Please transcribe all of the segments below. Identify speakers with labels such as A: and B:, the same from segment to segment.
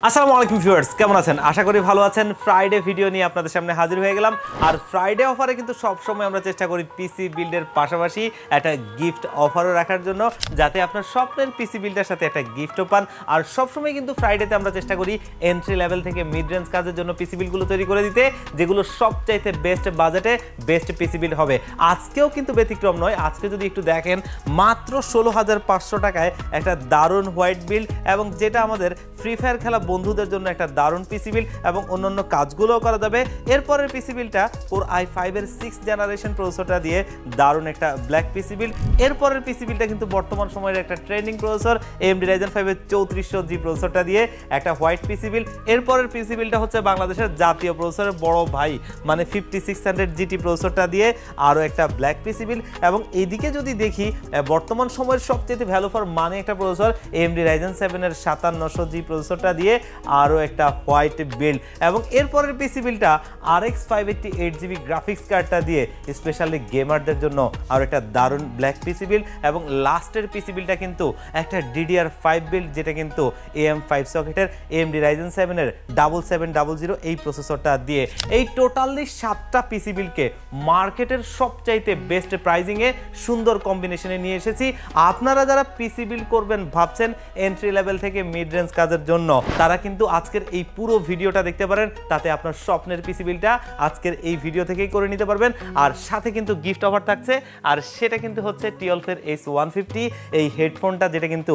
A: আসসালামু আলাইকুম ভিউয়ার্স, কেমন আছেন? আশা করি ভালো আছেন। ফ্রাইডে ভিডিও নিয়ে আপনাদের সামনে হাজির হয়ে গেলাম। আর ফ্রাইডে অফারে কিন্তু সব সময় আমরা চেষ্টা করি পিসি বিল্ডের পাশাপাশি একটা গিফট অফারও রাখার জন্য, যাতে আপনার স্বপ্নের পিসি বিল্ডের সাথে একটা গিফটও পান। আর সবসময় কিন্তু ফ্রাইডেতে আমরা চেষ্টা করি এন্ট্রি লেভেল থেকে মিড রেঞ্জ কাজের জন্য পিসি বিল্ডগুলো তৈরি করে দিতে, যেগুলো সবচাইতে বেস্ট বাজেটে বেস্ট পিসি বিল্ড হবে। আজকেও কিন্তু ব্যতিক্রম নয়। আজকে যদি একটু দেখেন, মাত্র 16,500 টাকায় একটা দারুণ হোয়াইট বিল্ড, এবং যেটা আমাদের ফ্রি ফায়ার খেলা বন্ধুদের জন্য একটা দারুণ পিসি বিল্ড, এবং অন্যান্য কাজগুলোও করা যাবে। এরপরের পিসি বিল্ডটা Core i5 এর 6th জেনারেশন প্রসেসরটা দিয়ে দারুণ একটা ব্ল্যাক পিসি বিল্ড। এরপরের পিসি বিল্ডটা কিন্তু বর্তমান সময়ের একটা ট্রেন্ডিং প্রসেসর AMD Ryzen 5 এর 3400G প্রসেসরটা দিয়ে একটা হোয়াইট পিসি বিল্ড। এরপরের পিসি বিল্ডটা হচ্ছে বাংলাদেশের জাতীয় প্রসেসরের বড় ভাই, মানে 5600GT প্রসেসরটা দিয়ে আরও একটা ব্ল্যাক পিসি বিল্ড। এবং এইদিকে যদি দেখি, বর্তমান সময়ের সবচেয়ে ভ্যালু ফর মানি একটা প্রসেসর AMD Ryzen 7 এর 5700G প্রসেসরটা দিয়ে আরও একটা হোয়াইট বিল্ড। এবং এরপরের পিসি বিল্ডটা RX 588GB গ্রাফিক্স কার্ডটা দিয়ে স্পেশালি গেমারদের জন্য আরও একটা দারুণ ব্ল্যাক পিসি বিল্ড। এবং লাস্টের পিসি বিল্ডটা কিন্তু একটা DDR5 বিল্ড, যেটা কিন্তু AM5 সকেটের AMD Ryzen 7 এর 7700 এই প্রসেসরটা দিয়ে। এই টোটালি 7টা পিসি বিল্ডকে মার্কেটের সবচাইতে বেস্ট প্রাইজিংয়ে সুন্দর কম্বিনেশনে নিয়ে এসেছি। আপনারা যারা পিসি বিল্ড করবেন ভাবছেন এন্ট্রি লেভেল থেকে মিড রেঞ্জ কাজের জন্য, তারা কিন্তু আজকের এই পুরো ভিডিওটা দেখতে পারেন। তাতে আপনার স্বপ্নের পিসি বিল্ডটা আজকের এই ভিডিও থেকেই করে নিতে পারবেন। আর সাথে কিন্তু গিফট অফার থাকছে, আর সেটা কিন্তু হচ্ছে TIOLF এর S150 এই হেডফোনটা, যেটা কিন্তু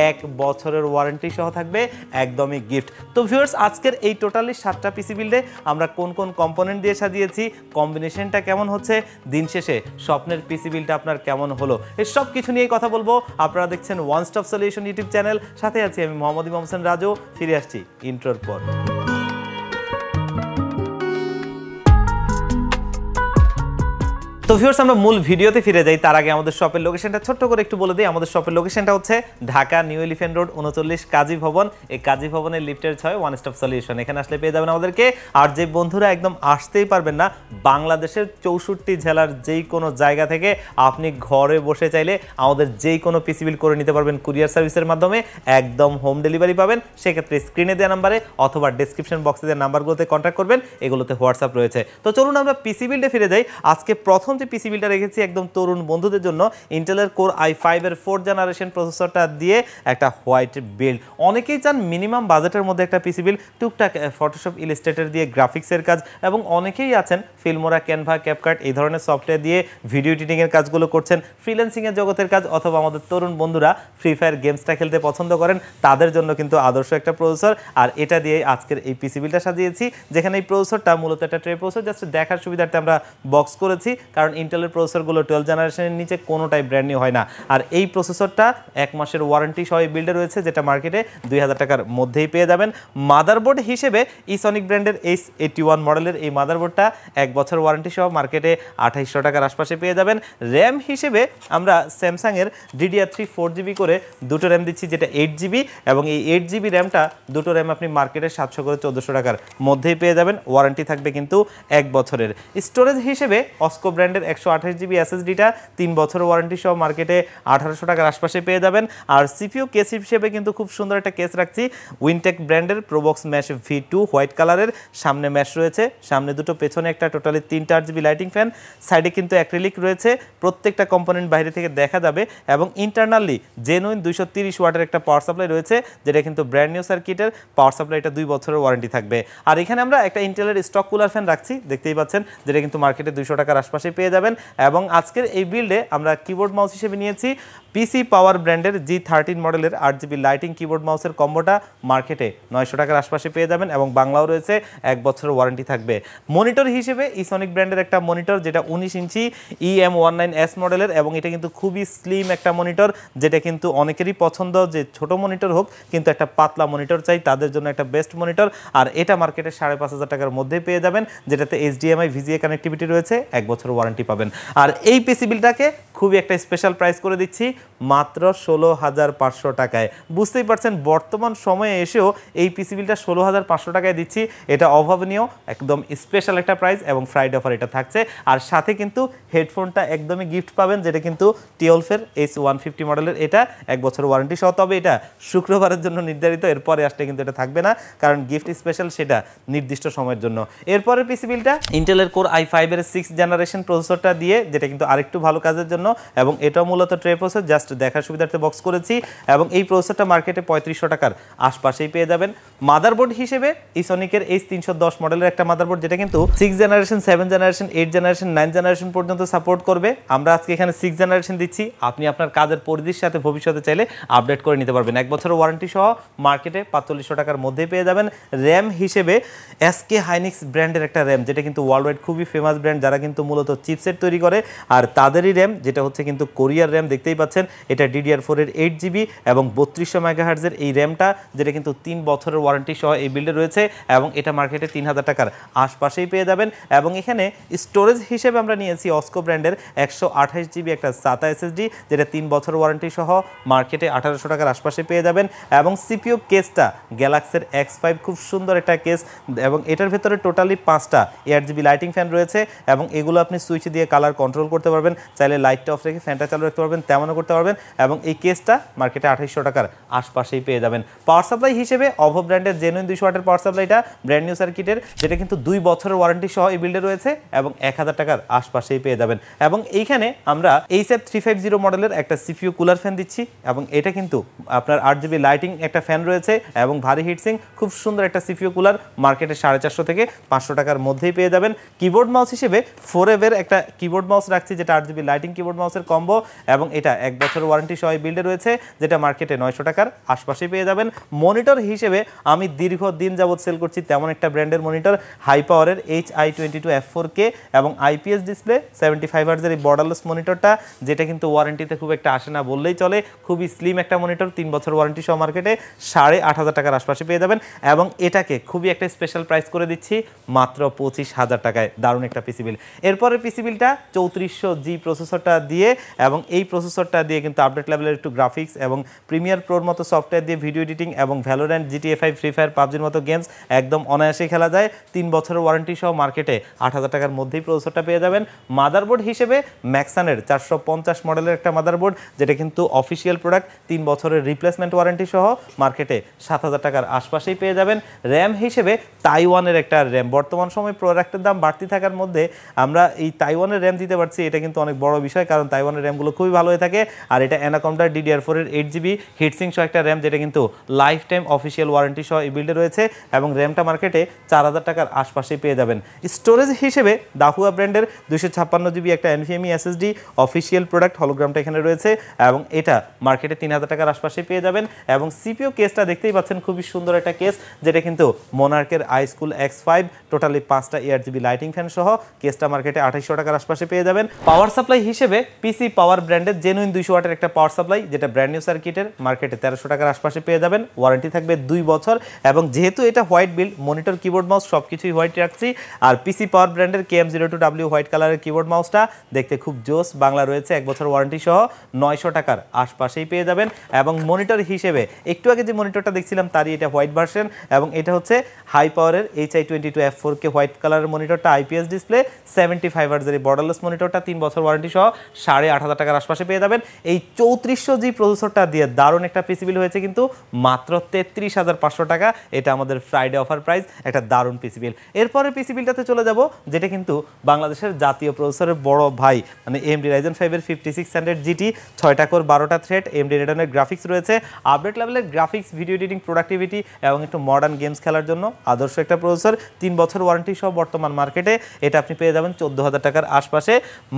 A: 1 বছরের ওয়ারেন্টি সহ থাকবে, একদমই গিফট। তো ভিউয়ার্স, আজকের এই টোটালি 7টা পিসি বিল্ডে আমরা কোন কোন কম্পোনেন্ট দিয়ে সাজিয়েছি, কম্বিনেশনটা কেমন হচ্ছে, দিন শেষে স্বপ্নের পিসি বিল্ডটা আপনার কেমন হলো, এই সব কিছু নিয়েই কথা বলবো। আপনারা দেখছেন one stop solution YouTube channel, সাথে আছি আমি মোহাম্মদ ইমাম হোসেন রাজু। ফিরে আসছি ইন্ট্রোর পর। তো ভিউয়ার্স, আমরা মূল ভিডিওতে ফিরে যাই। তার আগে আমাদের শপের লোকেশনটা ছোট্ট করে একটু বলে দিই। আমাদের শপের লোকেশনটা হচ্ছে ঢাকা নিউ এলিফ্যান্ট রোড 39 কাজী ভবন। এই কাজী ভবনের লিফটের 6 ওয়ান স্টপ সলিউশন। এখানে আসলে পেয়ে যাবেন আমাদেরকে। আর যে বন্ধুরা একদম আসতেই পারবেন না, বাংলাদেশের 64 জেলার যেই কোনো জায়গা থেকে আপনি ঘরে বসে চাইলে আমাদের যেই কোনো পিসি বিল্ড করে নিতে পারবেন কুরিয়ার সার্ভিসের মাধ্যমে, একদম হোম ডেলিভারি পাবেন। সেক্ষেত্রে স্ক্রিনে দেওয়া নাম্বারে অথবা ডেসক্রিপশন বক্সে দেওয়া নাম্বারগুলোতে কন্ট্যাক্ট করবেন, এগুলোতে হোয়াটসঅ্যাপ রয়েছে। তো চলুন আমরা পিসি বিল্ডে ফিরে যাই। আজকে প্রথম যে পিসি বিল্ডটা রেখেছি একদম তরুণ বন্ধুদের জন্য, ইন্টেলের Core i5 এর 4th জেনারেশন প্রসেসরটা দিয়ে একটা হোয়াইট বিল্ড। অনেকেই চান মিনিমাম বাজেটের মধ্যে একটা পিসি বিল্ড, টুকটাক ফটোশপ ইলাস্ট্রেটর দিয়ে গ্রাফিক্সের কাজ, এবং অনেকেই আছেন ফিল্মোরা, ক্যানভা, ক্যাপকাট এই ধরনের সফটওয়্যার দিয়ে ভিডিও এডিটিং এর কাজগুলো করছেন, ফ্রিল্যান্সিং এর জগতের কাজ, অথবা আমাদের তরুণ বন্ধুরা ফ্রি ফায়ার গেমসটা খেলতে পছন্দ করেন, তাদের জন্য কিন্তু আদর্শ একটা প্রসেসর। আর এটা দিয়ে আজকের এই পিসি বিল্ডটা সাজিয়েছি, যেখানে এই প্রসেসরটা মূলত একটা ট্রে প্রসেসর। জাস্ট দেখার সুবিধার্থে আমরা বক্স করেছি, কারণ ইন্টেলের প্রসেসরগুলো 12 জেনারেশনের নিচে কোনোটাই ব্র্যান্ড নিউ হয় না। আর এই প্রসেসরটা 1 মাসের ওয়ারেন্টি সহ বিল্ডে রয়েছে, যেটা মার্কেটে 2000 টাকার মধ্যেই পেয়ে যাবেন। মাদারবোর্ড হিসেবে ইসনিক ব্র্যান্ডের H81 মডেলের এই মাদারবোর্ডটা 1 বছর ওয়ারেন্টি সহ মার্কেটে 2800 টাকার আশপাশে পেয়ে যাবেন। র্যাম হিসেবে আমরা স্যামসাংয়ের DDR3 4GB করে দুটো র্যাম দিচ্ছি, যেটা 8GB, এবং এই 8GB র্যামটা দুটো র্যাম আপনি মার্কেটে 700 করে 1400 টাকার মধ্যেই পেয়ে যাবেন। ওয়ারেন্টি থাকবে কিন্তু 1 বছরের। স্টোরেজ হিসেবে অস্কো ব্র্যান্ডের 128GB SSDটা 3 বছর ওয়ারেন্টি সহ মার্কেটে 1800 টাকার আশপাশে পেয়ে যাবেন। আর সিপিইউ কেস হিসেবে কিন্তু খুব সুন্দর একটা কেস রাখছি, উইনটেক ব্র্যান্ডের প্রোবক্স ম্যাশ V2 হোয়াইট কালারের। সামনে ম্যাশ রয়েছে, সামনে দুটো, পেছনে একটা, টোটালি 3টা RGB লাইটিং ফ্যান। সাইডে কিন্তু অ্যাক্রিলিক রয়েছে, প্রত্যেকটা কম্পোনেন্ট বাইরে থেকে দেখা যাবে। এবং ইন্টারনালি জেনুইন 230 ওয়াটের একটা পাওয়ার সাপ্লাই রয়েছে, যেটা কিন্তু ব্র্যান্ড নিউ সার্কিটের পাওয়ার সাপ্লাইটা 2 বছরের ওয়ারেন্টি থাকবে। আর এখানে আমরা একটা ইন্টেলের স্টক কুলার ফ্যান রাখছি, দেখতেই পাচ্ছেন, যেটা কিন্তু মার্কেটে 200 টাকার আশপাশে পেয়ে যাবেন। এবং আজকের এই বিল্ডে আমরা কিবোর্ড মাউস হিসেবে নিয়েছি পিসি পাওয়ার ব্র্যান্ডের G13 মডেলের 8GB লাইটিং কিবোর্ড মাউসের কম্বোটা মার্কেটে 900 টাকার আশপাশে পেয়ে যাবেন, এবং বাংলাও রয়েছে, 1 বছরের ওয়ারেন্টি থাকবে। মনিটর হিসেবে ইসনিক ব্র্যান্ডের একটা মনিটর, যেটা 19 ইঞ্চি EM19S মডেলের, এবং এটা কিন্তু খুবই স্লিম একটা মনিটর, যেটা কিন্তু অনেকেরই পছন্দ যে ছোট মনিটর হোক কিন্তু একটা পাতলা মনিটর চাই, তাদের জন্য একটা বেস্ট মনিটর। আর এটা মার্কেটে 5500 টাকার মধ্যে পেয়ে যাবেন, যেটাতে HDMI VGA কানেক্টিভিটি রয়েছে, 1 বছর ওয়ারেন্টি ওয়ারেন্টি পাবেন। আর এই পিসি বিলটাকে খুবই একটা স্পেশাল প্রাইস করে দিচ্ছি মাত্র 16,500 টাকায়। বুঝতেই পারছেন বর্তমান সময়ে এসেও এই পিসি বিলটা 16,500 টাকায় দিচ্ছি, এটা অভাবনীয়, একদম স্পেশাল একটা প্রাইস এবং ফ্রাইডে অফার এটা থাকছে। আর সাথে কিন্তু হেডফোনটা একদমই গিফট পাবেন, যেটা কিন্তু টিওলফের H150 মডেলের, এটা 1 বছর ওয়ারেন্টি সহ। তবে এটা শুক্রবারের জন্য নির্ধারিত, এরপরে আসলে কিন্তু এটা থাকবে না, কারণ গিফট স্পেশাল সেটা নির্দিষ্ট সময়ের জন্য। এরপরের পিসি বিলটা ইন্টেলের কোর i5 এর 6th জেনারেশন প্রসেসরটা দিয়ে, যেটা কিন্তু আরেকটু ভালো কাজের জন্য, এবং এটাও মূলত ট্রে প্রসেসর, জাস্ট দেখার সুবিধার্থে বক্স করেছি। এবং এই প্রসেসরটা মার্কেটে 3500 টাকার আশপাশেই পেয়ে যাবেন। মাদারবোর্ড হিসেবে ইসনিকের H310 মডেলের একটা মাদারবোর্ড, যেটা কিন্তু 6 জেনারেশন, 7 জেনারেশন, 8 জেনারেশন, 9 জেনারেশন পর্যন্ত সাপোর্ট করবে। আমরা আজকে এখানে 6 জেনারেশন দিচ্ছি, আপনি আপনার কাজের পরিধির সাথে ভবিষ্যতে চাইলে আপডেট করে নিতে পারবেন। 1 বছরের ওয়ারেন্টি সহ মার্কেটে 4500 টাকার মধ্যেই পেয়ে যাবেন। র্যাম হিসেবে এসকে হাইনিক্স ব্র্যান্ডের একটা র্যাম, যেটা কিন্তু ওয়ার্ল্ড ওয়াইড খুবই ফেমাস ব্র্যান্ড, যারা কিন্তু মূলত চিপসেট তৈরি করে, আর তাদেরই র্যাম, যেটা হচ্ছে কিন্তু কোরিয়ার র্যাম, দেখতেই পাচ্ছেন। এটা DDR4 এর 8GB এবং 3200 মেগাহার্জের এই র্যামটা, যেটা কিন্তু 3 বছরের ওয়ারেন্টি সহ এই বিল্ডে রয়েছে, এবং এটা মার্কেটে 3000 টাকার আশপাশেই পেয়ে যাবেন। এবং এখানে স্টোরেজ হিসেবে আমরা নিয়েছি অস্কো ব্র্যান্ডের 128GB একটা SATA SSD, যেটা 3 বছর ওয়ারেন্টি সহ মার্কেটে 1800 টাকার আশপাশে পেয়ে যাবেন। এবং সিপিইউ কেসটা গ্যালাক্সির X5, খুব সুন্দর একটা কেস, এবং এটার ভেতরে টোটালি 5টা 8GB লাইটিং ফ্যান রয়েছে, এবং এগুলো আপনি সুইচ দিয়ে কালার কন্ট্রোল করতে পারবেন, চাইলে লাইটটা অফ রেখে ফ্যানটা চালু রাখতে পারবেন, তেমনও করতে পারবেন। এবং এই কেসটা মার্কেটে 2800 টাকার আশপাশেই পেয়ে যাবেন। পাওয়ার সাপ্লাই হিসেবে অভো ব্র্যান্ডের জেনুইন 200 ওয়াটের পাওয়ার সাপ্লাইটা ব্র্যান্ড নিউ সার্কিটের, যেটা কিন্তু 2 বছরের ওয়ারেন্টি সহ এই বিল্ডে রয়েছে, এবং 1000 টাকার আশপাশেই পেয়ে যাবেন। এবং এইখানে আমরা HF350 মডেলের একটা সিপিইউ কুলার ফ্যান দিচ্ছি, এবং এটা কিন্তু আপনার 8GB লাইটিং একটা ফ্যান রয়েছে, এবং ভারী হিটসিং, খুব সুন্দর একটা সিপিইউ কুলার, মার্কেটে 450 থেকে 500 টাকার মধ্যেই পেয়ে যাবেন। কিবোর্ড মাউস হিসেবে ফোরএভের একটা কিবোর্ড মাউস রাখছি, যেটা 8GB লাইটিং কিবোর্ড মাউসের কম্বো, এবং এটা 1 বছরের ওয়ারেন্টি সহ বিল্ডে রয়েছে, যেটা মার্কেটে 900 টাকার আশপাশে পেয়ে যাবেন। মনিটর হিসেবে আমি দীর্ঘদিন যাবত সেল করছি তেমন একটা ব্র্যান্ডের মনিটর, হাই পাওয়ারের HI22 F4K এবং IPS ডিসপ্লে 75 হার্জের এই বর্ডারলেস মনিটরটা, যেটা কিন্তু ওয়ারেন্টিতে খুব একটা আসে না বললেই চলে, খুবই স্লিম একটা মনিটর, 3 বছর ওয়ারেন্টি সহ মার্কেটে 8500 টাকার আশপাশে পেয়ে যাবেন। এবং এটাকে খুবই একটা স্পেশাল প্রাইস করে দিচ্ছি মাত্র 25,000 টাকায়। দারুণ একটা পিসি বিল। এরপরে পিসি বিলটা 3400G প্রসেসরটা দিয়ে, এবং এই প্রসেসরটা দিয়ে কিন্তু আপডেট লেভেলের একটু গ্রাফিক্স এবং প্রিমিয়ার প্রোর মতো সফটওয়্যার দিয়ে ভিডিও এডিটিং এবং ভ্যালোরেন্ট, GTA 5, ফ্রি ফায়ার, পাবজির মতো গেমস একদম অনায়াসেই খেলা যায়। 3 বছরের ওয়ারেন্টি সহ মার্কেটে 8000 টাকার মধ্যেই প্রসেসরটা পেয়ে যাবেন। মাদারবোর্ড হিসেবে ম্যাক্সানের 450 মডেলের একটা মাদারবোর্ড, যেটা কিন্তু অফিসিয়াল প্রোডাক্ট, 3 বছরের রিপ্লেসমেন্ট ওয়ারেন্টি সহ মার্কেটে 7000 টাকার আশপাশেই পেয়ে যাবেন। র্যাম হিসেবে তাইওয়ানের একটা র্যাম, বর্তমান সময় প্রোডাক্টের দাম বাড়তি থাকার মধ্যে আমরা এই তাইওয়ানের র্যাম দিতে পারছি, এটা কিন্তু অনেক বড় বিষয়, কারণ তাইওয়ানের র্যামগুলো খুবই ভালো হয়ে থাকে। আর এটা অ্যানাকোন্ডার DDR4 এর 8GB হিটসিং সহ একটা র্যাম, যেটা কিন্তু লাইফ টাইম অফিসিয়াল ওয়ারেন্টি সহ এই বিল্ডে রয়েছে, এবং র্যামটা মার্কেটে 4000 টাকার আশপাশেই পেয়ে যাবেন। স্টোরেজ হিসেবে দাহুয়া ব্র্যান্ডের 256GB একটা NVMe SSD অফিসিয়াল প্রোডাক্ট, হলোগ্রামটা এখানে রয়েছে, এবং এটা মার্কেটে 3000 টাকার আশপাশে পেয়ে যাবেন। এবং সিপিইউ কেসটা দেখতেই পাচ্ছেন, খুবই সুন্দর একটা কেস, যেটা কিন্তু মোনার্কের iSchool X5, টোটালি 5টা 8GB লাইটিং ফ্যান সহ কেসটা মার্কেটে 2800 টাকার আশপাশে পেয়ে যাবেন। পাওয়ার সাপ্লাই হিসেবে পিসি পাওয়ার ব্র্যান্ডের জেনুইন 200 ওয়াটের একটা পাওয়ার সাপ্লাই, যেটা ব্র্যান্ড নিউ সার্কিটের, মার্কেটে 1300 টাকার আশপাশে পেয়ে যাবেন। ওয়ারেন্টি থাকবে 2 বছর, এবং যেহেতু এটা white build, monitor, keyboard mouse সবকিছুই হোয়াইট রাখছি। আর পিসি পাওয়ার ব্র্যান্ডের KM02W হোয়াইট কালারের কিবোর্ড মাউসটা দেখতে খুব জোস, বাংলা রয়েছে, 1 বছর ওয়ারেন্টি সহ 900 টাকার আশপাশেই পেয়ে যাবেন। এবং মনিটর হিসেবে একটু আগে যে মনিটরটা দেখছিলাম তারই এটা হোয়াইট ভার্সন, এবং এটা হচ্ছে হাই পাওয়ারের HI22 F4K হোয়াইট কালারের মনিটরটা, IPS ডিসপ্লে, 75 হার্জের বর্ডারলেস মনিটরটা, 3 বছর ওয়ারেন্টি সহ 8500 টাকার আশপাশে পেয়ে যাবেন। এই 3400G প্রসেসরটা দিয়ে দারুণ একটা পিসি বিল হয়েছে কিন্তু মাত্র 33,500 টাকা। এটা আমাদের ফ্রাইডে অফার প্রাইস, একটা দারুণ পিসি বিল। এরপরে পিসি বিলটাতে চলে যাব, যেটা কিন্তু বাংলাদেশের জাতীয় প্রসেসরের বড় ভাই, মানে AMD Ryzen 5 এর 5600 GT, 6টা কোর, 12টা থ্রেড, AMD Radeon গ্রাফিক্স রয়েছে, আপডেট লেভেলের গ্রাফিক্স, ভিডিও এডিটিং, প্রোডাক্টিভিটি এবং একটু মডার্ন গেমস খেলার জন্য আদর্শ একটা প্রসেসর। 3 বছর ওয়ারেন্টি সহ বর্তমান মার্কেটে এটা আপনি পেয়ে যাবেন 14,000 টাকার আশপাশে।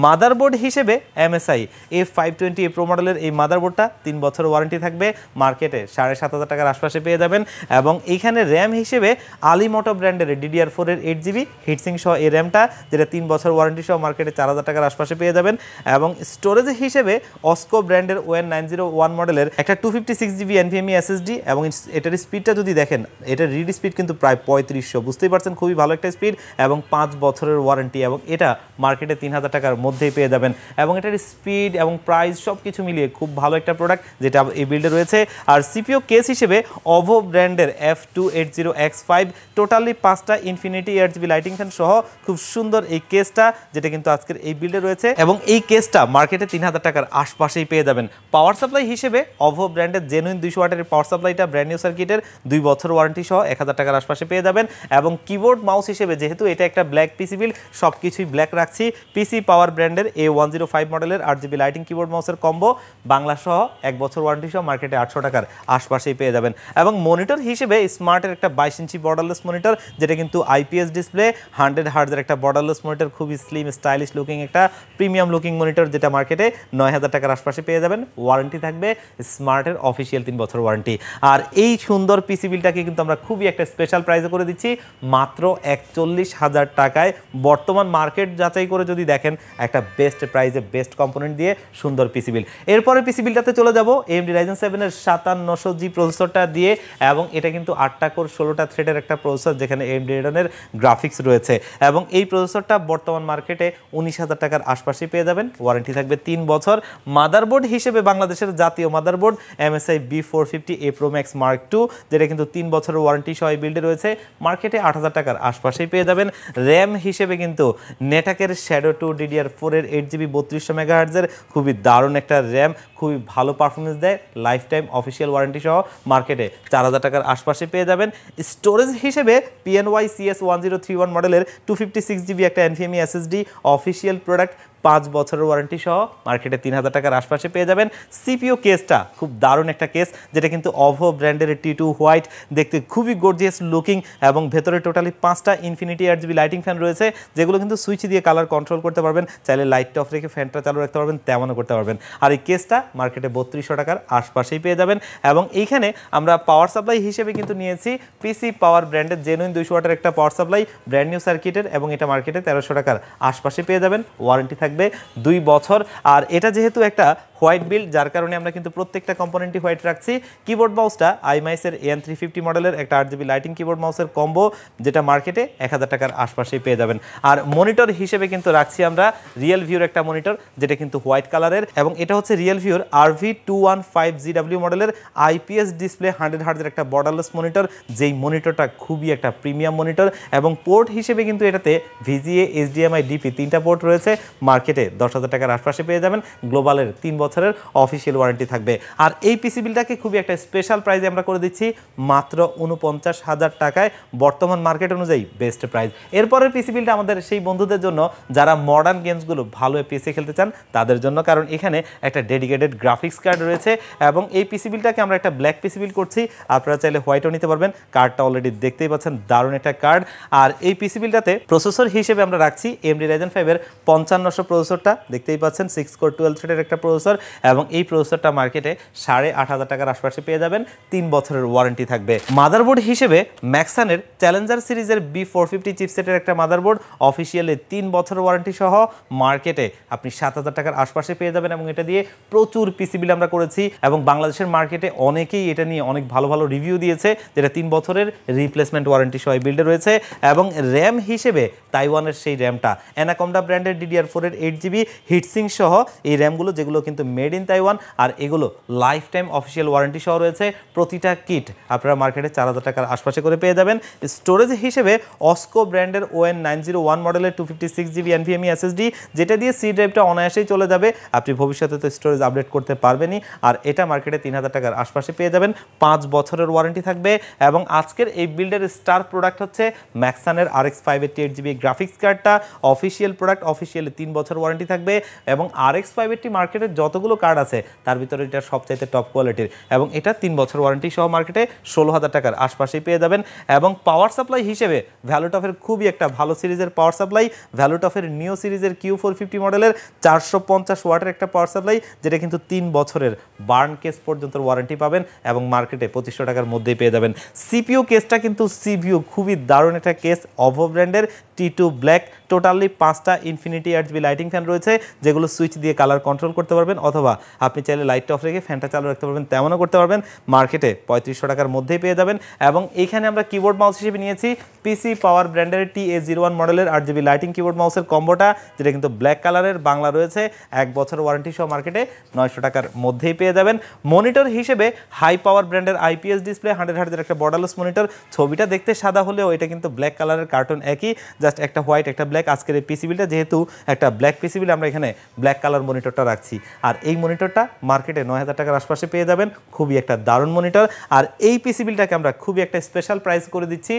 A: মাদারবোর্ড হিসেবে MSI F520 Pro মডেলের এই মাদারবোর্ডটা 3 বছর ওয়ারেন্টি থাকবে, মার্কেটে 7500 টাকার আশপাশে পেয়ে যাবেন। এবং এইখানে র্যাম হিসেবে আলিমোটো ব্র্যান্ডের DDR4 এর 8GB হিটসিং সহ এই র্যামটা, যেটা 3 বছর ওয়ারেন্টি সহ মার্কেটে 4000 টাকার আশপাশে পেয়ে যাবেন। এবং স্টোরেজ হিসেবে অস্কো ব্র্যান্ডের ON901 মডেলের একটা 256GB NVMe SSD, এবং এটার স্পিডটা যদি দেখেন, এটার রিড স্পিড কিন্তু প্রায় 3500, বুঝতেই পারছেন, খুবই ভালো একটা স্পিড, এবং 5 বছরের ওয়ারেন্টি, এবং এটা মার্কেটে 3000 টাকার মধ্যেই পেয়ে যাবেন এবং এটার স্পিড এবং প্রাইস সব কিছু মিলিয়ে খুব ভালো একটা প্রোডাক্ট যেটা এই বিল্ডে রয়েছে। আর সিপিও কেস হিসেবে OVO ব্র্যান্ডের F280X5 টোটালি 5টা ইনফিনিটি RGB লাইটিং ফ্যান সহ খুব সুন্দর এই কেসটা যেটা কিন্তু আজকের এই বিল্ডে রয়েছে এবং এই কেসটা মার্কেটে 3000 টাকার আশপাশেই পেয়ে যাবেন। পাওয়ার সাপ্লাই হিসেবে OVO ব্র্যান্ডের জেনুইন 200 ওয়াটের পাওয়ার সাপ্লাইটা ব্র্যান্ড নিউ সার্কিটের 2 বছর ওয়ারেন্টি সহ 1000 টাকার আশপাশে পেয়ে যাবেন এবং কিবোর্ড মাউস হিসেবে যেহেতু এটা একটা ব্ল্যাক পিসি বিল্ড সবকিছুই ব্ল্যাক রাখছি, পিসি পাওয়ার ব্র্যান্ডের A105 মডেলের RGB লাইটিং কিবোর্ড মাউসের কম্বো বাংলা সহ 1 বছর ওয়ারেন্টি সহ মার্কেটে 800 টাকার আশপাশেই পেয়ে যাবেন এবং মনিটর হিসেবে স্মার্টের একটা 22 ইঞ্চি বর্ডারলেস মনিটর যেটা কিন্তু IPS ডিসপ্লে 100 হার্টজের একটা বর্ডারলেস মনিটর, খুবই স্লিম স্টাইলিশ লুকিং একটা প্রিমিয়াম লুকিং মনিটর যেটা মার্কেটে 9000 টাকার আশপাশে পেয়ে যাবেন। ওয়ারেন্টি থাকবে স্মার্টের অফিসিয়াল 3 বছর ওয়ারেন্টি। আর এই সুন্দর পিসি বিলটাকে কিন্তু আমরা খুবই একটা স্পেশাল প্রাইসে করে দিচ্ছি মাত্র 41,000 টাকায়। বর্তমান মার্কেট যাচাই করে যদি দেখেন একটা বেস্ট প্রাইসে বেস্ট কম্পোনেন্ট দিয়ে সুন্দর পিসি বিল। এরপরে পিসি বিলটাতে চলে যাব AMD Ryzen 7 এর 5700G প্রসেসরটা দিয়ে এবং এটা কিন্তু 8টা কোর 16টা থ্রেডের একটা প্রসেসর যেখানে AMD Radeon গ্রাফিক্স রয়েছে এবং এই প্রসেসরটা বর্তমান মার্কেটে 19,000 টাকার আশপাশে পেয়ে যাবেন। ওয়ারেন্টি থাকবে 3 বছর। মাদারবোর্ড হিসেবে বাংলাদেশের জাতীয় motherboard MSI B450A Pro Max Mark II যেটা কিন্তু 3 বছরের ওয়ারেন্টি সহ বিল্ডে রয়েছে, মার্কেটে 8000 টাকার আশপাশেই পেয়ে যাবেন। র্যাম হিসেবে কিন্তু নেটাকের Shadow 2 DDR4 এর 8GB 3200 মেগাহার্টজের খুবই দারুণ একটা র্যাম, খুবই ভালো পারফরমেন্স দেয়, লাইফ টাইম অফিসিয়াল ওয়ারেন্টি সহ মার্কেটে 4000 টাকার আশপাশে পেয়ে যাবেন। স্টোরেজ হিসেবে PNY CS1031 মডেলের 256GB একটা NVMe SSD অফিসিয়াল প্রোডাক্ট 5 বছরের ওয়ারেন্টি সহ মার্কেটে 3000 টাকার আশপাশে পেয়ে যাবেন। সিপিও কেসটা খুব দারুণ একটা কেস যেটা কিন্তু OVO ব্র্যান্ডের T2 হোয়াইট, দেখতে খুবই গর্জিয়াস লুকিং এবং ভেতরে টোটালি 5টা ইনফিনিটি RGB লাইটিং ফ্যান রয়েছে যেগুলো কিন্তু সুইচ দিয়ে কালার কন্ট্রোল করতে পারবেন, চাইলে লাইটটা অফ রেখে ফ্যানটা চালু রাখতে পারবেন, তেমনও করতে পারবেন। আর এই কেসটা মার্কেটে 3200 টাকার আশপাশেই পেয়ে যাবেন এবং এইখানে আমরা পাওয়ার সাপ্লাই হিসেবে কিন্তু নিয়েছি পিসি পাওয়ার ব্র্যান্ডের জেনুইন 200 ওয়াটের একটা পাওয়ার সাপ্লাই ব্র্যান্ড নিউ সার্কিটের এবং এটা মার্কেটে 1300 টাকার আশপাশে পেয়ে যাবেন। ওয়ারেন্টি থাকবে 2 বছর। আর এটা যেহেতু একটা হোয়াইট বিল্ড যার কারণে আমরা কিন্তু প্রত্যেকটা কম্পোনেন্টই হোয়াইট রাখছি। কিবোর্ড মাউসটা iMice এর AN350 মডেলের একটা 8GB লাইটিং কিবোর্ড মাউসের কম্বো যেটা মার্কেটে 1000 টাকার আশপাশেই পেয়ে যাবেন। আর মনিটর হিসেবে কিন্তু রাখছি আমরা রিয়েল ভিউর একটা মনিটর যেটা কিন্তু হোয়াইট কালারের এবং এটা হচ্ছে রিয়েল ভিউর RV215GW মডেলের IPS ডিসপ্লে 100 হার্টজের একটা বর্ডারলেস মনিটর, যেই মনিটরটা খুবই একটা প্রিমিয়াম মনিটর এবং পোর্ট হিসেবে কিন্তু এটাতে VGA HDMI DP 3টা পোর্ট রয়েছে, মার্কেটে 10,000 টাকার আশপাশে পেয়ে যাবেন। গ্লোবালের 3 বছরের অফিসিয়াল ওয়ারেন্টি থাকবে। আর এই পিসি বিলটাকে খুবই একটা স্পেশাল প্রাইসে আমরা করে দিচ্ছি মাত্র 49,000 টাকায়, বর্তমান মার্কেট অনুযায়ী বেস্ট প্রাইস। এরপরের পিসি বিলটা আমাদের সেই বন্ধুদের জন্য যারা মডার্ন গেমসগুলো ভালো পিসি খেলতে চান তাদের জন্য, কারণ এখানে একটা ডেডিকেটেড গ্রাফিক্স কার্ড রয়েছে এবং এই পিসি বিলটাকে আমরা একটা ব্ল্যাক পিসি বিল করছি, আপনারা চাইলে হোয়াইটও নিতে পারবেন। কার্ডটা অলরেডি দেখতেই পাচ্ছেন, দারুণ একটা কার্ড। আর এই পিসি বিলটাতে প্রসেসর হিসেবে আমরা রাখছি AMD Ryzen 5 এর 5500 প্রসেসরটা, দেখতেই পাচ্ছেন 6 কোর 12 থ্রেডের একটা প্রসেসর এবং এই প্রসেসরটা মার্কেটে 8500 টাকার আশপাশে পেয়ে যাবেন। 3 বছরের ওয়ারেন্টি থাকবে। মাদারবোর্ড হিসেবে ম্যাক্সানের চ্যালেঞ্জার সিরিজের B450 চিপসেটের একটা মাদারবোর্ড অফিসিয়ালি 3 বছরের ওয়ারেন্টি সহ মার্কেটে আপনি 7000 টাকার আশপাশে পেয়ে যাবেন এবং এটা দিয়ে প্রচুর পিসি বিল আমরা করেছি এবং বাংলাদেশের মার্কেটে অনেকেই এটা নিয়ে অনেক ভালো ভালো রিভিউ দিয়েছে, যেটা 3 বছরের রিপ্লেসমেন্ট ওয়ারেন্টি সহ বিল্ডে রয়েছে। এবং র্যাম হিসেবে তাইওয়ানের সেই র্যামটা অ্যানাকোন্ডা ব্র্যান্ডের DDR4 এর 8GB হিটসিং সহ এই র্যামগুলো যেগুলো কিন্তু মেড ইন তাইওয়ান আর এগুলো লাইফ টাইম অফিসিয়াল ওয়ারেন্টি সহ রয়েছে। প্রতিটা কিট আপনারা মার্কেটে 4000 টাকার আশপাশে করে পেয়ে যাবেন। স্টোরেজ হিসেবে অস্কো ব্র্যান্ডের ON901 মডেলের 256GB NVMe SSD যেটা দিয়ে সি ড্রাইভটা অনায়াসেই চলে যাবে, আপনি ভবিষ্যতে তো স্টোরেজ আপডেট করতে পারবেনই। আর এটা মার্কেটে 3000 টাকার আশপাশে পেয়ে যাবেন। 5 বছরের ওয়ারেন্টি থাকবে এবং আজকের এই বিল্ডের স্টার প্রোডাক্ট হচ্ছে ম্যাক্সানের RX 580 গ্রাফিক্স কার্ডটা, অফিসিয়াল প্রোডাক্ট, অফিসিয়ালি 3 বছর ওয়ারেন্টি থাকবে এবং RX 580 মার্কেটের যতগুলো কার্ড আছে তার ভিতরে এটা সবচাইতে টপ কোয়ালিটির এবং এটা 3 বছর ওয়ারেন্টি সহ মার্কেটে 16000 টাকার আশপাশেই পেয়ে যাবেন। এবং পাওয়ার সাপ্লাই হিসেবে ভ্যালুটফের খুবই একটা ভালো সিরিজের পাওয়ার সাপ্লাই, ভ্যালুটফের নিও সিরিজের Q450 মডেলের 450 ওয়াটের একটা পাওয়ার সাপ্লাই যেটা কিন্তু 3 বছরের বার্ন কেস পর্যন্ত ওয়ারেন্টি পাবেন এবং মার্কেটে 2500 টাকার মধ্যেই পেয়ে যাবেন। সিপিইউ কেসটা কিন্তু সিপিইউ খুবই দারুণ একটা কেস, OVO ব্র্যান্ডের T2 ব্ল্যাক টোটালি 5টা ইনফিনিটি RGB লাইটিং ফ্যান রয়েছে, যেগুলো সুইচ দিয়ে কালার কন্ট্রোল করতে পারবেন, অথবা আপনি চাইলে লাইটটা অফ রেখে ফ্যানটা চালু রাখতে পারবেন, তেমনও করতে পারবেন। মার্কেটে 3500 টাকার মধ্যেই পেয়ে যাবেন। এবং এইখানে আমরা কিবোর্ড মাউস হিসেবে নিয়েছি পিসি পাওয়ার ব্র্যান্ডের TA01 মডেলের RGB লাইটিং কিবোর্ড মাউসের কম্বোটা, যেটা কিন্তু ব্ল্যাক কালারের, বাংলা রয়েছে, 1 বছর ওয়ারেন্টি সহ মার্কেটে 900 টাকার মধ্যেই পেয়ে যাবেন। মনিটর হিসেবে হাই পাওয়ার ব্র্যান্ডের IPS ডিসপ্লে 100 হার্টজের একটা বর্ডারলেস মনিটর। ছবিটা দেখতে সাদা হলেও এটা কিন্তু ব্ল্যাক কালারের, কার্টুন একই, জাস্ট একটা হোয়াইট একটা ব্ল্যাক। আজকের এই পিসিবিলটা যেহেতু একটা ব্ল্যাক পিসিবিল, আমরা এখানে ব্ল্যাক কালার মনিটরটা রাখছি। আর এই মনিটরটা মার্কেটে 9000 টাকার আশপাশে পেয়ে যাবেন, খুবই একটা দারুণ মনিটর। আর এই পিসিবিলটাকে আমরা খুবই একটা স্পেশাল প্রাইস করে দিচ্ছি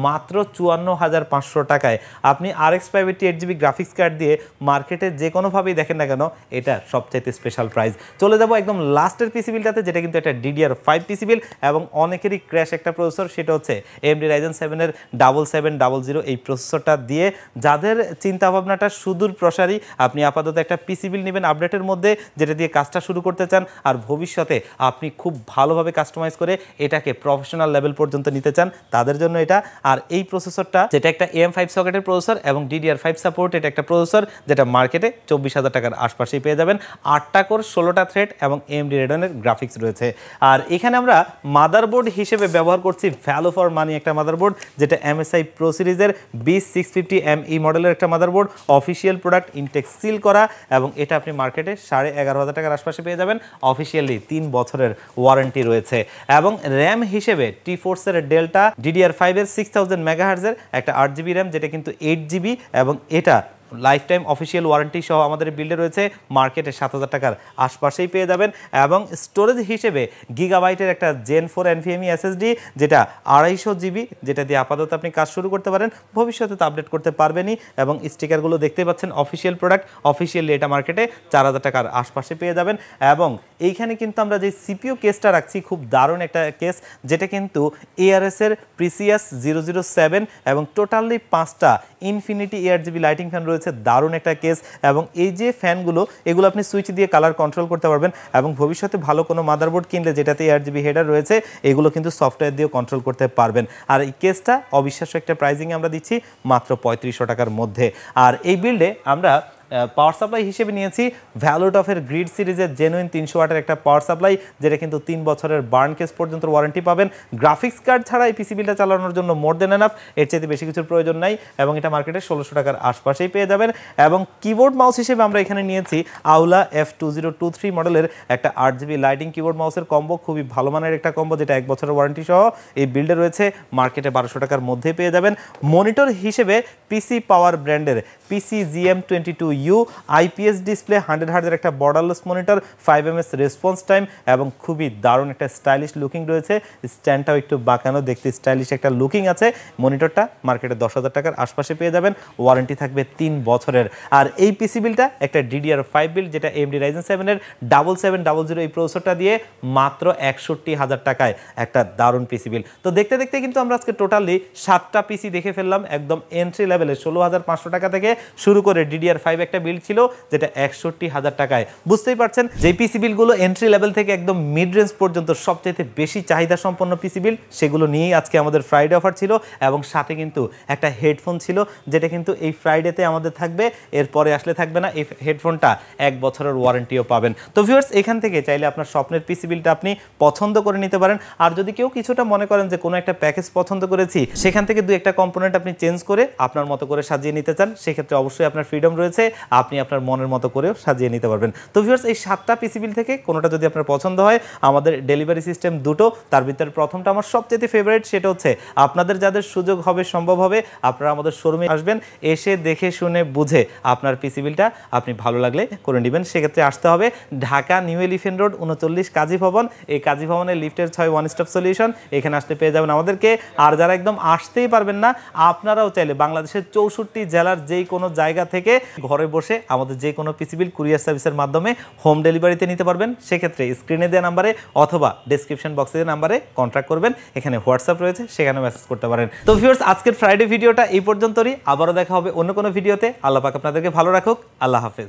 A: মাত্র 54,500 টাকায়। আপনি RX 580 গ্রাফিক্স কার্ড দিয়ে মার্কেটে যে কোনোভাবেই দেখেন না কেন, এটা সবচাইতে স্পেশাল প্রাইস। চলে যাব একদম লাস্টের পিসিবিলটাতে, যেটা কিন্তু একটা DDR5 পিসিবিল এবং অনেকেরই ক্র্যাশ একটা প্রসেসর, সেটা হচ্ছে AMD Ryzen 7 এর 7700 এই প্রসেসরটা দিয়ে। যাদের চিন্তাভাবনাটা সুদূর প্রসারী, আপনি আপাতত একটা পিসিবিল নেবেন আপডেটের মধ্যে, যেটা দিয়ে কাজটা শুরু করতে চান, আর ভবিষ্যতে আপনি খুব ভালোভাবে কাস্টমাইজ করে এটাকে প্রফেশনাল লেভেল পর্যন্ত নিতে চান, তাদের জন্য এটা। আর এই প্রসেসরটা, যেটা একটা AM5 সকেটের প্রসেসর এবং DDR5 সাপোর্ট, এটা একটা প্রসেসর যেটা মার্কেটে 24,000 টাকার আশপাশেই পেয়ে যাবেন। 8টা কোর, 16টা থ্রেড এবং AMD Radeon-এর গ্রাফিক্স রয়েছে। আর এখানে আমরা মাদারবোর্ড হিসেবে ব্যবহার করছি ভ্যালু ফর মানি একটা মাদারবোর্ড, যেটা MSI Pro সিরিজের B650ME মডেলের একটা motherboard, official product, intact seal করা, এবং এটা আপনি মার্কেটে 11,500 টাকার আশপাশে পেয়ে যাবেন। অফিসিয়ালি 3 বছরের ওয়ারেন্টি রয়েছে। এবং র্যাম হিসেবে T-Force-এর ডেল্টা DDR5 এর 6000 মেগাহার্জের একটা 8GB র্যাম, যেটা কিন্তু 8GB, এবং এটা লাইফ টাইম অফিসিয়াল ওয়ারেন্টি সহ আমাদের বিল্ডে রয়েছে, মার্কেটে 7000 টাকার আশপাশেই পেয়ে যাবেন। এবং স্টোরেজ হিসেবে গিগাবাইটের একটা Gen 4 NVMe SSD, যেটা 250GB, যেটা দিয়ে আপাতত আপনি কাজ শুরু করতে পারেন, ভবিষ্যতে তো আপডেট করতে পারবেনই। এবং স্টিকারগুলো দেখতে পাচ্ছেন, অফিসিয়াল প্রোডাক্ট, অফিসিয়ালি এটা মার্কেটে 4000 টাকার আশপাশে পেয়ে যাবেন। এবং এইখানে কিন্তু আমরা যে CPU কেসটা রাখছি, খুব দারুণ একটা কেস, যেটা কিন্তু ARS এর Precious 007 এবং টোটালি 5টা ইনফিনিটি RGB লাইটিং ফ্যান রয়েছে, দারুণ একটা কেস। এবং এই যে ফ্যানগুলো, এগুলো আপনি সুইচ দিয়ে কালার কন্ট্রোল করতে পারবেন, এবং ভবিষ্যতে ভালো কোনো মাদারবোর্ড কিনলে যেটাতে RGB হেডার রয়েছে, এগুলো কিন্তু সফটওয়্যার দিয়েও কন্ট্রোল করতে পারবেন। আর এই কেসটা অবিশ্বাস্য একটা প্রাইজিংয়ে আমরা দিচ্ছি মাত্র 3500 টাকার মধ্যে। আর এই বিল্ডে আমরা পাওয়ার সাপ্লাই হিসেবে নিয়েছি ভ্যালুটফের গ্রিড সিরিজের জেনুইন 300 ওয়াটের একটা পাওয়ার সাপ্লাই, যেটা কিন্তু 3 বছরের বার্ন কেস পর্যন্ত ওয়ারেন্টি পাবেন। গ্রাফিক্স কার্ড ছাড়া এই পিসিবিলটা চালানোর জন্য মোর দেন এনাফ, এর চাইতে বেশি কিছুর প্রয়োজন নাই। এবং এটা মার্কেটে 1600 টাকার আশপাশেই পেয়ে যাবেন। এবং কিবোর্ড মাউস হিসেবে আমরা এখানে নিয়েছি আউলা F2023 মডেলের একটা 8GB লাইটিং কিবোর্ড মাউসের কম্বো, খুবই ভালো মানের একটা কম্বো, যেটা 1 বছরের ওয়ারেন্টি সহ এই বিল্ডে রয়েছে, মার্কেটে 1200 টাকার মধ্যে পেয়ে যাবেন। মনিটর হিসেবে পিসি পাওয়ার ব্র্যান্ডের PCGM22U IPS ডিসপ্লে, 100 হার্টজের একটা borderless monitor, 5ms response time, এবং খুবই দারুণ একটা স্টাইলিশ লুকিং রয়েছে। স্ট্যান্ডটাও একটু বাঁকানো, দেখতে স্টাইলিশ একটা লুকিং আছে। মনিটরটা মার্কেটে 10,000 টাকার আশপাশে পেয়ে যাবেন, ওয়ারেন্টি থাকবে 3 বছরের। আর এই পিসি বিলটা একটা DDR5 বিল, যেটা AMD Ryzen 7 এর 7700 এই প্রসেসরটা দিয়ে মাত্র 61,000 টাকায় একটা দারুণ পিসি বিল। তো দেখতে দেখতে কিন্তু আমরা আজকে টোটালি 7টা পিসি দেখে ফেললাম, একদম এন্ট্রি লেভেলে 16,500 টাকা থেকে শুরু করে DDR5 একটা বিল ছিল, যেটা 61,000 টাকায়। বুঝতেই পারছেন যে পিসি বিলগুলো এন্ট্রি লেভেল থেকে একদম মিড রেঞ্জ পর্যন্ত সবচেয়ে বেশি চাহিদা সম্পন্ন পিসি বিল, সেগুলো নিয়েই আজকে আমাদের ফ্রাইডে অফার ছিল। এবং সাথে কিন্তু একটা হেডফোন ছিল, যেটা কিন্তু এই ফ্রাইডেতে আমাদের থাকবে, এরপরে আসলে থাকবে না। এই হেডফোনটা 1 বছরের ওয়ারেন্টিও পাবেন। তো ভিউয়ার্স, এখান থেকে চাইলে আপনার স্বপ্নের পিসি বিলটা আপনি পছন্দ করে নিতে পারেন। আর যদি কেউ কিছুটা মনে করেন যে কোনো একটা প্যাকেজ পছন্দ করেছি, সেখান থেকে 2-1টা কম্পোনেন্ট আপনি চেঞ্জ করে আপনার মতো করে সাজিয়ে নিতে চান, সেক্ষেত্রে অবশ্যই আপনার ফ্রিডম রয়েছে, আপনি আপনার মনের মতো করেও সাজিয়ে নিতে পারবেন। তো ভিউয়ার্স, এই 7টা পিসি বিল থেকে কোনোটা যদি আপনার পছন্দ হয়, আমাদের ডেলিভারি সিস্টেম দুটো, তার ভিতরে প্রথমটা আমার সবচেয়ে ফেভারিট, সেটা হচ্ছে আপনাদের যাদের সুযোগ হবে, সম্ভব হবে, আপনারা আমাদের শোরুমে আসবেন, এসে দেখে শুনে বুঝে আপনার পিসি বিলটা আপনি ভালো লাগলে করে নেবেন। সেক্ষেত্রে আসতে হবে ঢাকা নিউ এলিফ্যান্ট রোড 39 কাজী ভবন। এই কাজী ভবনের লিফটের 6 ওয়ান স্টপ সলিউশন, এখানে আসলে পেয়ে যাবেন আমাদেরকে। আর যারা একদম আসতেই পারবেন না, আপনারাও চাইলে বাংলাদেশের 64 জেলার যেই কোনো জায়গা থেকে ঘরে বসে আমাদের যে কোনো পিসি বিল কুরিয়ার সার্ভিসের মাধ্যমে হোম ডেলিভারিতে নিতে পারবেন। সেক্ষেত্রে স্ক্রিনে দেওয়া নাম্বারে অথবা ডেসক্রিপশন বক্সে দেওয়া নাম্বারে কন্ট্যাক্ট করবেন, এখানে হোয়াটসঅ্যাপ রয়েছে, সেখানে মেসেজ করতে পারেন। তো ভিউয়ার্স, আজকের ফ্রাইডে ভিডিওটা এই পর্যন্তই। আবারও দেখা হবে অন্য কোনো ভিডিওতে। আল্লাহ পাক আপনাদেরকে ভালো রাখুক। আল্লাহ হাফেজ।